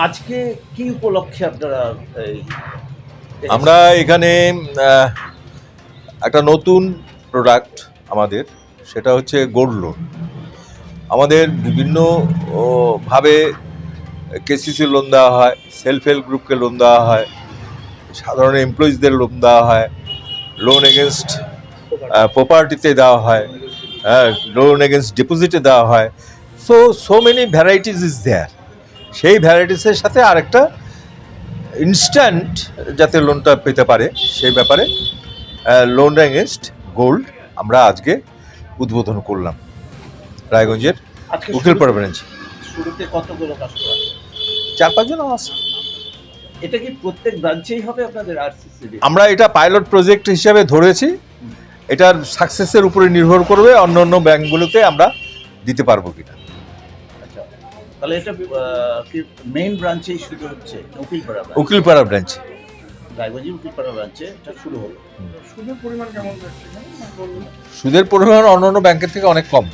আজকে কি উপলক্ষে আপনারা আমরা এখানে একটা নতুন প্রোডাক্ট আমাদের, সেটা হচ্ছে গোল্ড লোন। আমাদের বিভিন্ন ভাবে কেসিসি লোন দেওয়া হয়, সেলফ হেল্প গ্রুপকে লোন দেওয়া হয়, সাধারণ এমপ্লয়িজদের লোন দেওয়া হয়, লোন এগেনস্ট প্রপার্টিতে দেওয়া হয়, লোন এগেনস্ট ডিপোজিটে দেওয়া হয়। So many varieties is there. সেই ভ্যারাইটিসের সাথে আরেকটা ইনস্ট্যান্ট যাতে লোনটা পেতে পারে সেই ব্যাপারে লোন এগেনস্ট গোল্ড আমরা আজকে উদ্বোধন করলাম রায়গঞ্জের উকিলপাড়া ব্রাঞ্চে। শুরুতে কতগুলো কাস্টমার? 4-5 জন আছে। এটা কি প্রত্যেক ব্রাঞ্চেই হবে আপনাদের আরসিসি? আমরা এটা পাইলট প্রজেক্ট হিসাবে ধরেছি। এটার সাকসেসের উপরে নির্ভর করবে অন্য অন্য ব্যাংকগুলোতে আমরা দিতে পারবো কিনা। আচ্ছা, তাহলে এটা কি মেইন ব্রাঞ্চেই শুরু হচ্ছে? উকিলপাড়া ব্রাঞ্চে, রায়গঞ্জে উকিলপাড়া ব্রাঞ্চে এটা শুরু হলো। সুদের পরিমাণ কেমন? সুদের পরিমাণ অন্যান্য ব্যাংকের থেকে অনেক কম।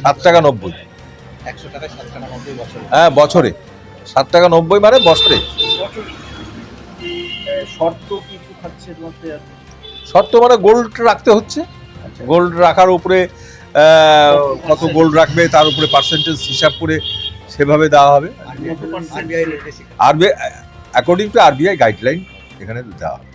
7 টাকা 90। 100 টাকায় 7 টাকা 90 বছর। হ্যাঁ, বছরে 7 টাকা 90 মানে বছরে। শর্ত কিছু থাকছে মধ্যে? শর্ত মানে গোল্ড রাখতে হচ্ছে। গোল্ড রাখার উপরে কত গোল্ড রাখবে তার উপরে পার্সেন্টেজ হিসাব করে সেভাবে দেওয়া হবে। RBI according to RBI guideline এখানে দেওয়া হবে।